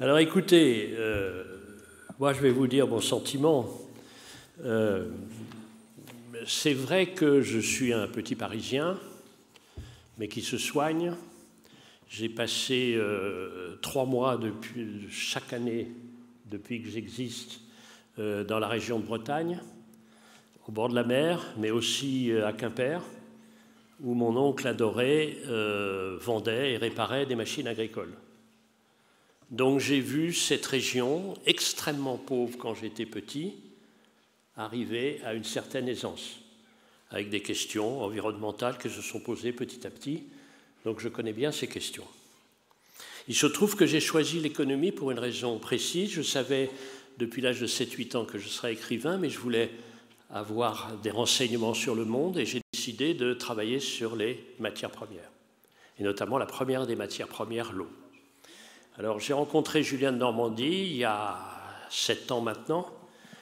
Alors écoutez, moi je vais vous dire mon sentiment. C'est vrai que je suis un petit Parisien, mais qui se soigne. J'ai passé 3 mois chaque année, depuis que j'existe, dans la région de Bretagne, au bord de la mer, mais aussi à Quimper, où mon oncle adoré vendait et réparait des machines agricoles. Donc j'ai vu cette région extrêmement pauvre quand j'étais petit arriver à une certaine aisance, avec des questions environnementales qui se sont posées petit à petit. Donc je connais bien ces questions. Il se trouve que j'ai choisi l'économie pour une raison précise. Je savais depuis l'âge de 7-8 ans que je serais écrivain, mais je voulais avoir des renseignements sur le monde et j'ai décidé de travailler sur les matières premières, et notamment la première des matières premières, l'eau. Alors j'ai rencontré Julien de Normandie il y a 7 ans maintenant,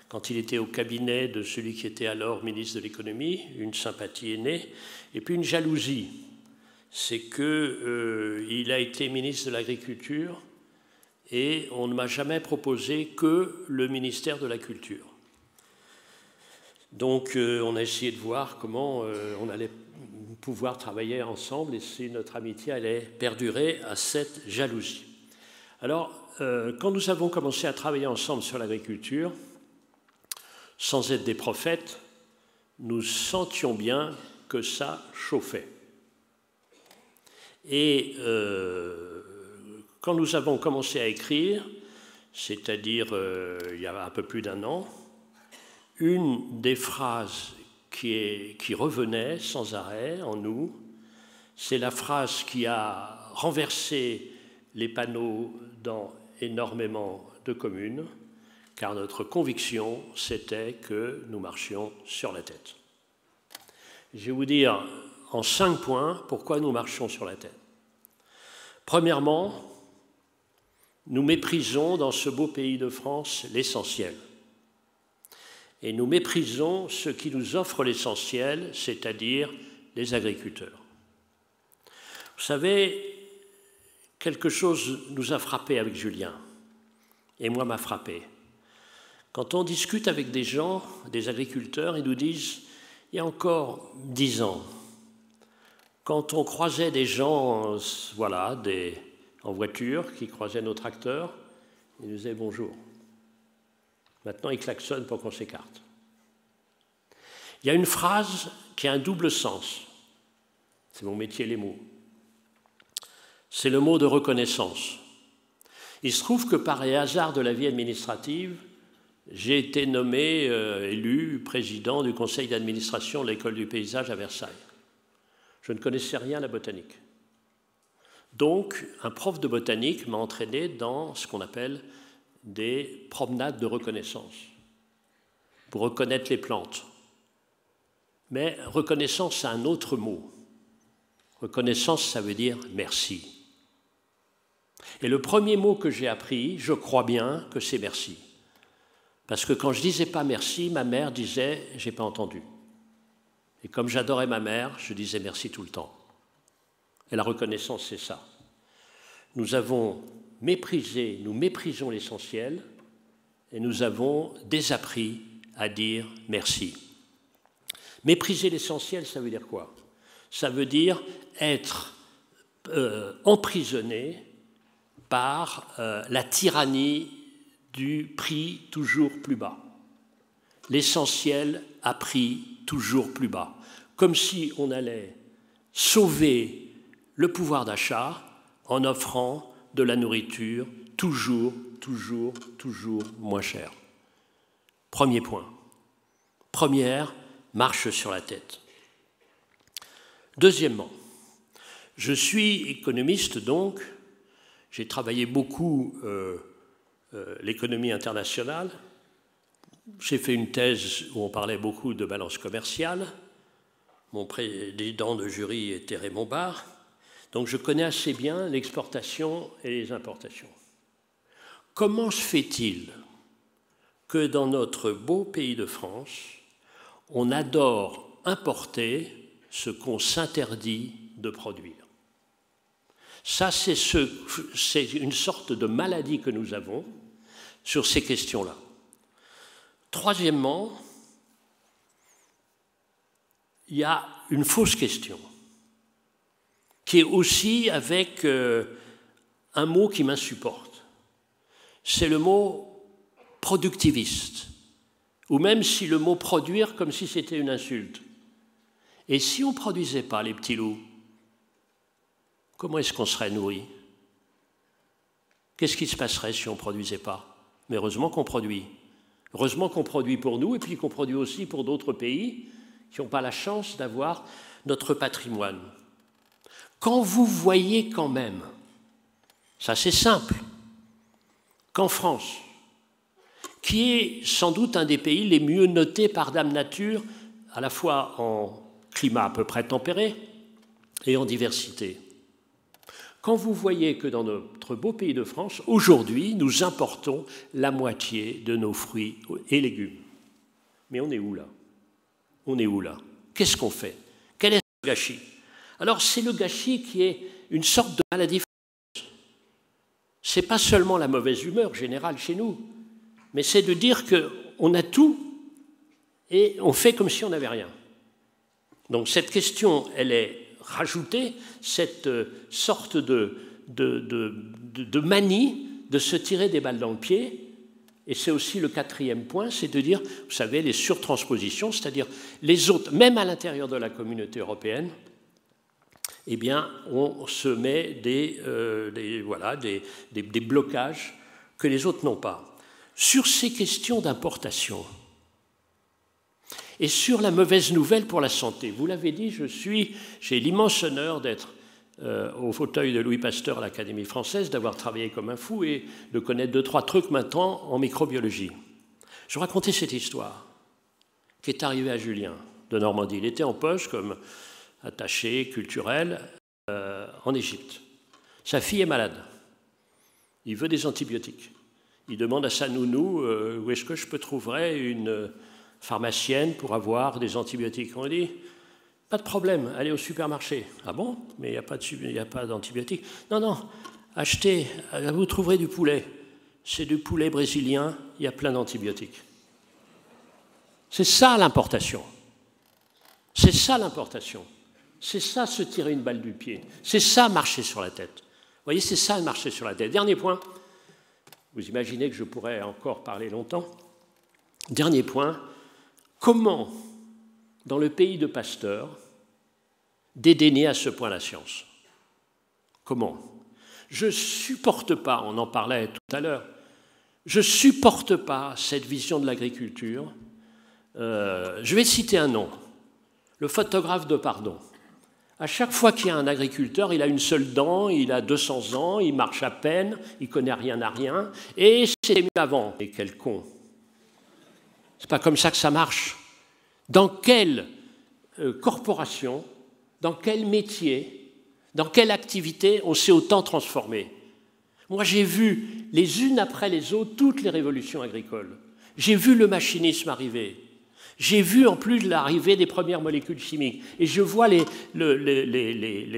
quand il était au cabinet de celui qui était alors ministre de l'économie. Une sympathie est née, et puis une jalousie. C'est qu'il a été ministre de l'Agriculture et on ne m'a jamais proposé que le ministère de la Culture. Donc on a essayé de voir comment on allait pouvoir travailler ensemble et si notre amitié allait perdurer à cette jalousie. Alors, quand nous avons commencé à travailler ensemble sur l'agriculture, sans être des prophètes, nous sentions bien que ça chauffait. Et quand nous avons commencé à écrire, c'est-à-dire il y a un peu plus d'1 an, une des phrases qui revenait sans arrêt en nous, c'est la phrase qui a renversé les panneaux dans énormément de communes, car notre conviction, c'était que nous marchions sur la tête. Je vais vous dire en 5 points pourquoi nous marchons sur la tête. Premièrement, nous méprisons dans ce beau pays de France l'essentiel. Et nous méprisons ce qui nous offre l'essentiel, c'est-à-dire les agriculteurs. Vous savez, quelque chose nous a frappé avec Julien, et moi m'a frappé. Quand on discute avec des gens, des agriculteurs, ils nous disent, il y a encore 10 ans, quand on croisait des gens, voilà, en voiture, qui croisaient nos tracteurs, ils nous disaient bonjour. Maintenant, ils klaxonnent pour qu'on s'écarte. Il y a une phrase qui a un double sens. C'est mon métier, les mots. C'est le mot de reconnaissance. Il se trouve que par les hasards de la vie administrative, j'ai été nommé, élu, président du conseil d'administration de l'école du paysage à Versailles. Je ne connaissais rien à la botanique. Donc, un prof de botanique m'a entraîné dans ce qu'on appelle des promenades de reconnaissance, pour reconnaître les plantes. Mais reconnaissance, c'est un autre mot. Reconnaissance, ça veut dire merci. Et le premier mot que j'ai appris, je crois bien que c'est merci. Parce que quand je ne disais pas merci, ma mère disait « j'ai pas entendu ». Et comme j'adorais ma mère, je disais merci tout le temps. Et la reconnaissance, c'est ça. Nous avons méprisé, nous méprisons l'essentiel et nous avons désappris à dire merci. Mépriser l'essentiel, ça veut dire quoi? Ça veut dire être emprisonné par la tyrannie du prix toujours plus bas. L'essentiel a prix toujours plus bas. Comme si on allait sauver le pouvoir d'achat en offrant de la nourriture toujours moins chère. Premier point. Première, marche sur la tête. Deuxièmement, je suis économiste donc, j'ai travaillé beaucoup l'économie internationale, j'ai fait une thèse où on parlait beaucoup de balance commerciale, mon président de jury était Raymond Barre, donc je connais assez bien l'exportation et les importations. Comment se fait-il que dans notre beau pays de France, on adore importer ce qu'on s'interdit de produire? Ça, c'est une sorte de maladie que nous avons sur ces questions-là. Troisièmement, il y a une fausse question, qui est aussi avec un mot qui m'insupporte. C'est le mot productiviste, ou même si le mot produire comme si c'était une insulte. Et si on ne produisait pas, les petits loups, comment est-ce qu'on serait nourri? Qu'est-ce qui se passerait si on ne produisait pas? Mais heureusement qu'on produit. Heureusement qu'on produit pour nous et puis qu'on produit aussi pour d'autres pays qui n'ont pas la chance d'avoir notre patrimoine. Quand vous voyez quand même, ça c'est simple, qu'en France, qui est sans doute un des pays les mieux notés par Dame Nature, à la fois en climat à peu près tempéré et en diversité, quand vous voyez que dans notre beau pays de France, aujourd'hui, nous importons la moitié de nos fruits et légumes. Mais on est où là? On est où là? Qu'est-ce qu'on fait? Quel est ce gâchis? Alors c'est le gâchis qui est une sorte de maladie fâcheuse. Ce n'est pas seulement la mauvaise humeur générale chez nous, mais c'est de dire qu'on a tout et on fait comme si on n'avait rien. Donc cette question, elle est rajoutée, cette sorte de manie de se tirer des balles dans le pied. Et c'est aussi le quatrième point, c'est de dire, vous savez, les surtranspositions, c'est-à-dire les autres, même à l'intérieur de la communauté européenne, eh bien, on se met des blocages que les autres n'ont pas. Sur ces questions d'importation et sur la mauvaise nouvelle pour la santé, vous l'avez dit, j'ai l'immense honneur d'être au fauteuil de Louis Pasteur à l'Académie française, d'avoir travaillé comme un fou et de connaître 2-3 trucs maintenant en microbiologie. Je vais raconter cette histoire qui est arrivée à Julien de Normandie. Il était en poste comme attaché culturel en Égypte. Sa fille est malade. Il veut des antibiotiques. Il demande à sa nounou où est-ce que je peux trouver une pharmacienne pour avoir des antibiotiques. On dit pas de problème, allez au supermarché. Ah bon? Mais il n'y a pas d'antibiotiques. Non, non, achetez, vous trouverez du poulet. C'est du poulet brésilien, il y a plein d'antibiotiques. C'est ça l'importation. C'est ça l'importation. C'est ça se tirer une balle du pied. C'est ça marcher sur la tête. Vous voyez, c'est ça marcher sur la tête. Dernier point. Vous imaginez que je pourrais encore parler longtemps. Dernier point. Comment, dans le pays de Pasteur, dédaigner à ce point la science? Comment? Je ne supporte pas, on en parlait tout à l'heure, je ne supporte pas cette vision de l'agriculture. Je vais citer un nom, le photographe Depardon. À chaque fois qu'il y a un agriculteur, il a une seule dent, il a 200 ans, il marche à peine, il ne connaît rien à rien, et c'était mieux avant. Et quel con! C'est pas comme ça que ça marche. Dans quelle corporation, dans quel métier, dans quelle activité on s'est autant transformé? Moi, j'ai vu les unes après les autres toutes les révolutions agricoles. J'ai vu le machinisme arriver. J'ai vu en plus l'arrivée des premières molécules chimiques. Et je vois les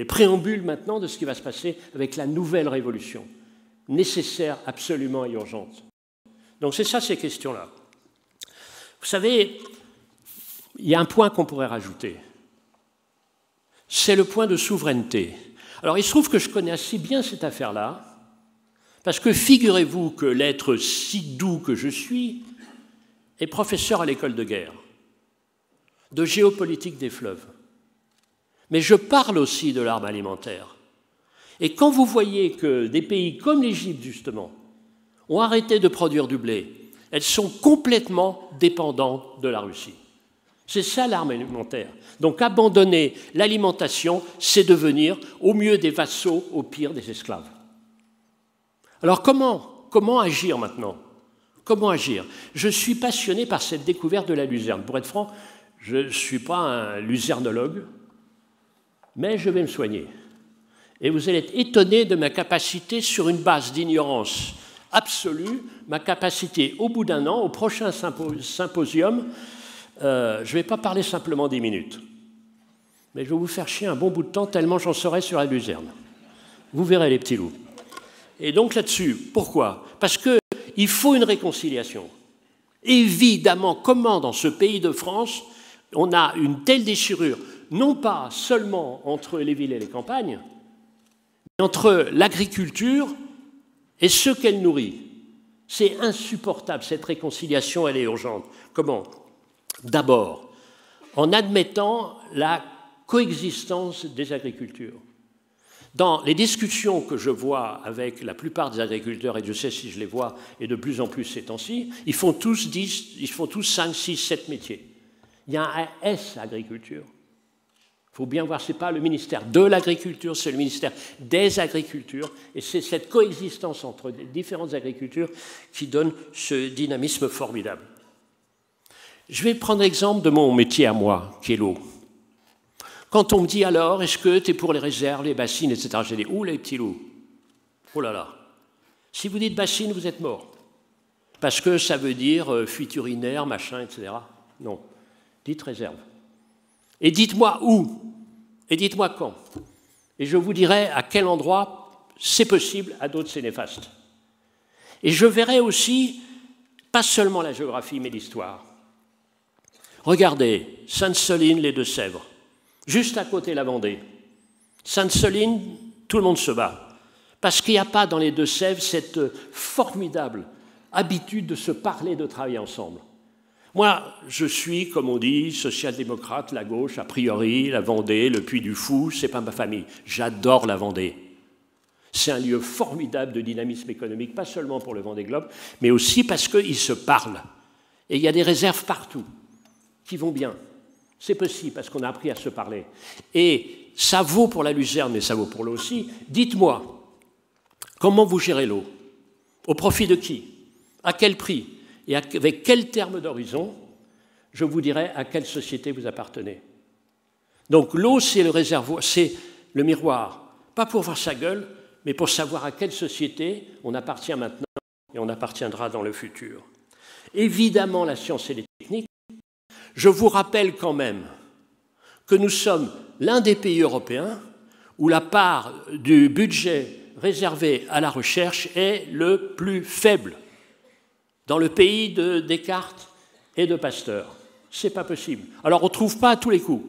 préambules maintenant de ce qui va se passer avec la nouvelle révolution, nécessaire absolument et urgente. Donc c'est ça ces questions-là. Vous savez, il y a un point qu'on pourrait rajouter. C'est le point de souveraineté. Alors il se trouve que je connais assez bien cette affaire-là, parce que figurez-vous que l'être si doux que je suis est professeur à l'école de guerre, de géopolitique des fleuves. Mais je parle aussi de l'arme alimentaire. Et quand vous voyez que des pays comme l'Égypte, justement, ont arrêté de produire du blé, elles sont complètement dépendantes de la Russie. C'est ça l'arme alimentaire. Donc abandonner l'alimentation, c'est devenir au mieux des vassaux, au pire des esclaves. Alors comment agir maintenant? Comment agir? Je suis passionné par cette découverte de la luzerne. Pour être franc, je ne suis pas un luzernologue, mais je vais me soigner. Et vous allez être étonné de ma capacité sur une base d'ignorance absolue, ma capacité au bout d'un an, au prochain symposium, je ne vais pas parler simplement 10 minutes, mais je vais vous faire chier un bon bout de temps tellement j'en saurai sur la luzerne. vous verrez les petits loups. Et donc là-dessus, pourquoi? Parce qu'il faut une réconciliation. Évidemment, comment dans ce pays de France, on a une telle déchirure, non pas seulement entre les villes et les campagnes, mais entre l'agriculture et ce qu'elle nourrit. C'est insupportable, cette réconciliation, elle est urgente. Comment? D'abord, en admettant la coexistence des agricultures. Dans les discussions que je vois avec la plupart des agriculteurs, et je sais si je les vois, et de plus en plus ces temps-ci, ils font tous 5, 6, 7 métiers. Il y a un S agriculture. Il faut bien voir, ce n'est pas le ministère de l'agriculture, c'est le ministère des agricultures, et c'est cette coexistence entre les différentes agricultures qui donne ce dynamisme formidable. Je vais prendre l'exemple de mon métier à moi, qui est l'eau. Quand on me dit alors, est-ce que tu es pour les réserves, les bassines, etc., j'ai dit, où les petits loups? Oh là là. Si vous dites bassine, vous êtes mort. Parce que ça veut dire fuite urinaire, machin, etc. Non. Dites réserve. Et dites-moi où. Et dites-moi quand. Et je vous dirai à quel endroit c'est possible, à d'autres c'est néfaste. Et je verrai aussi, pas seulement la géographie, mais l'histoire. Regardez, Sainte-Soline, les Deux-Sèvres. Juste à côté, la Vendée. Sainte-Soline, tout le monde se bat. Parce qu'il n'y a pas dans les Deux-Sèvres cette formidable habitude de se parler, de travailler ensemble. Moi, je suis, comme on dit, social-démocrate, la gauche, a priori, la Vendée, le Puy du Fou, c'est pas ma famille. J'adore la Vendée. C'est un lieu formidable de dynamisme économique, pas seulement pour le Vendée Globe, mais aussi parce qu'ils se parlent. Et il y a des réserves partout qui vont bien. C'est possible, parce qu'on a appris à se parler. Et ça vaut pour la Luzerne, mais ça vaut pour l'eau aussi. Dites-moi, comment vous gérez l'eau? Au profit de qui? À quel prix? Et avec quel terme d'horizon? Je vous dirai à quelle société vous appartenez. Donc l'eau, c'est le réservoir, c'est le miroir. Pas pour voir sa gueule, mais pour savoir à quelle société on appartient maintenant et on appartiendra dans le futur. Évidemment, la science et les techniques. Je vous rappelle quand même que nous sommes l'un des pays européens où la part du budget réservé à la recherche est le plus faible. Dans le pays de Descartes et de Pasteur. Ce n'est pas possible. Alors on ne trouve pas à tous les coups,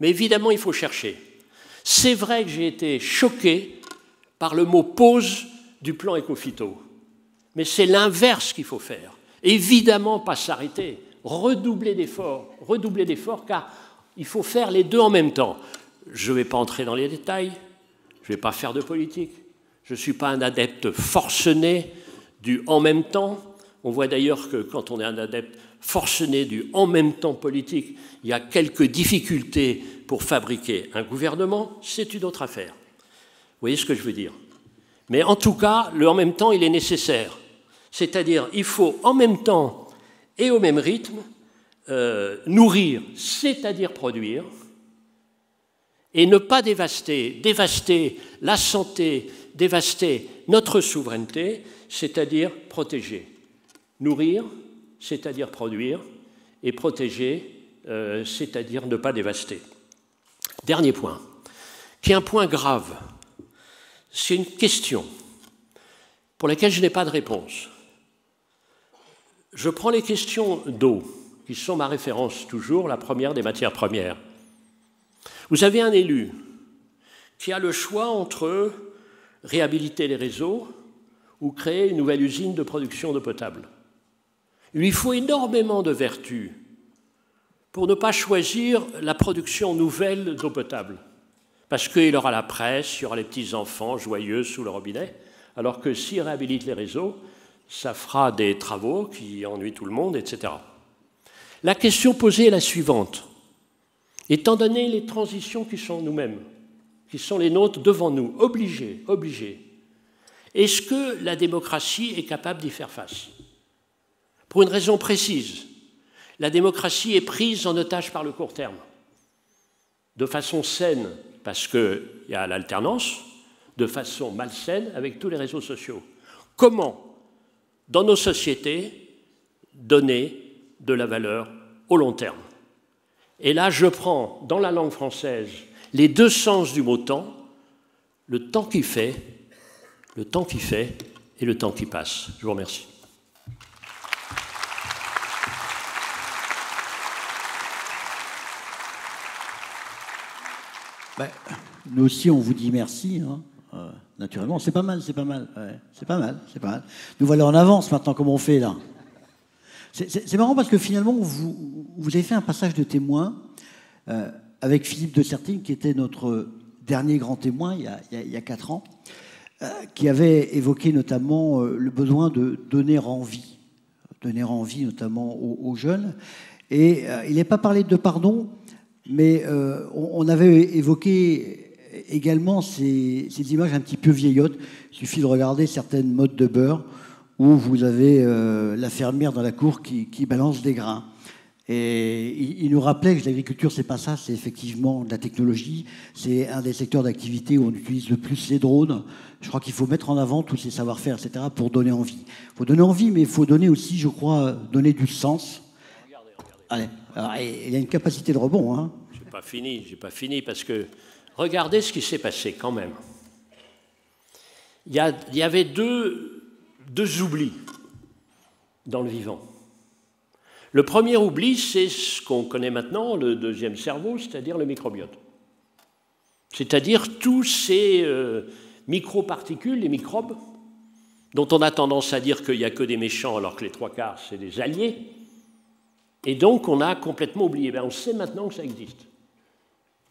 mais évidemment il faut chercher. C'est vrai que j'ai été choqué par le mot « pause » du plan Écophyto, mais c'est l'inverse qu'il faut faire. Évidemment pas s'arrêter. Redoubler d'efforts, car il faut faire les deux en même temps. Je ne vais pas entrer dans les détails, je ne vais pas faire de politique, je ne suis pas un adepte forcené du « en même temps ». On voit d'ailleurs que quand on est un adepte forcené du « en même temps » politique, il y a quelques difficultés pour fabriquer un gouvernement, c'est une autre affaire. Vous voyez ce que je veux dire? Mais en tout cas, le « en même temps », il est nécessaire. C'est-à-dire, il faut en même temps et au même rythme, nourrir, c'est-à-dire produire, et ne pas dévaster la santé, dévaster notre souveraineté, c'est-à-dire protéger. Nourrir, c'est-à-dire produire, et protéger, c'est-à-dire ne pas dévaster. Dernier point, qui est un point grave, c'est une question pour laquelle je n'ai pas de réponse. Je prends les questions d'eau, qui sont ma référence toujours, la première des matières premières. Vous avez un élu qui a le choix entre réhabiliter les réseaux ou créer une nouvelle usine de production d'eau potable. Il lui faut énormément de vertus pour ne pas choisir la production nouvelle d'eau potable, parce qu'il aura la presse, il y aura les petits-enfants joyeux sous le robinet, alors que s'il réhabilite les réseaux, ça fera des travaux qui ennuient tout le monde, etc. La question posée est la suivante. Étant donné les transitions qui sont nous-mêmes, qui sont les nôtres devant nous, obligées, est-ce que la démocratie est capable d'y faire face? Pour une raison précise, la démocratie est prise en otage par le court terme, de façon saine, parce qu'il y a l'alternance, de façon malsaine avec tous les réseaux sociaux. Comment dans nos sociétés, donner de la valeur au long terme? Et là, je prends, dans la langue française, les deux sens du mot « temps », le temps qui fait, et le temps qui passe. Je vous remercie. Ben, nous aussi, on vous dit merci. Hein. Naturellement, c'est pas mal, c'est pas mal. Ouais, c'est pas mal, c'est pas mal. Nous voilà en avance maintenant, comme on fait là. C'est marrant parce que finalement, vous avez fait un passage de témoin avec Philippe de Sertine, qui était notre dernier grand témoin il y a 4 ans, qui avait évoqué notamment le besoin de donner envie notamment aux jeunes. Et il n'est pas parlé de pardon, mais on avait évoqué également ces images un petit peu vieillottes. Il suffit de regarder certaines modes de beurre où vous avez la fermière dans la cour qui balance des grains. Et il nous rappelait que l'agriculture, c'est pas ça, c'est effectivement de la technologie. C'est un des secteurs d'activité où on utilise le plus les drones. Je crois qu'il faut mettre en avant tous ces savoir-faire, etc., pour donner envie. Il faut donner envie, mais il faut donner aussi, je crois, donner du sens. Regardez. Allez, alors, il y a une capacité de rebond. Hein. J'ai pas fini, parce que regardez ce qui s'est passé quand même. Il y avait deux oublis dans le vivant. Le premier oubli, c'est ce qu'on connaît maintenant, le deuxième cerveau, c'est-à-dire le microbiote. C'est-à-dire tous ces microparticules, les microbes, dont on a tendance à dire qu'il n'y a que des méchants alors que les 3/4, c'est des alliés. Et donc, on a complètement oublié. Ben, on sait maintenant que ça existe.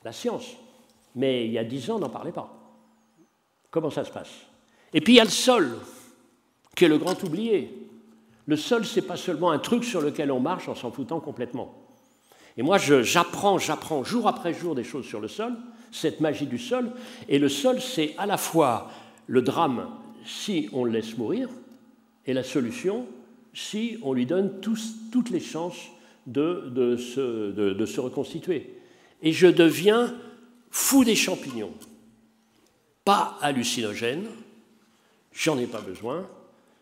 La science. Mais il y a 10 ans, on n'en parlait pas. Comment ça se passe? Et puis, il y a le sol, qui est le grand oublié. Le sol, ce n'est pas seulement un truc sur lequel on marche en s'en foutant complètement. Et moi, j'apprends jour après jour des choses sur le sol, cette magie du sol. Et le sol, c'est à la fois le drame si on le laisse mourir, et la solution si on lui donne toutes les chances de se reconstituer. Et je deviens fou des champignons. Pas hallucinogène, j'en ai pas besoin,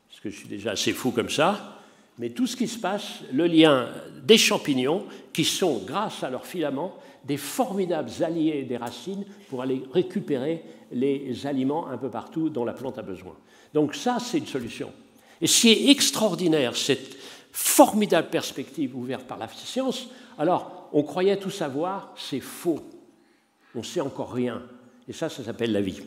parce que je suis déjà assez fou comme ça, mais tout ce qui se passe, le lien des champignons, qui sont, grâce à leurs filaments, des formidables alliés des racines pour aller récupérer les aliments un peu partout dont la plante a besoin. Donc ça, c'est une solution. Et ce qui est extraordinaire, cette formidable perspective ouverte par la science, alors on croyait tout savoir, c'est faux. On ne sait encore rien. Et ça s'appelle la vie.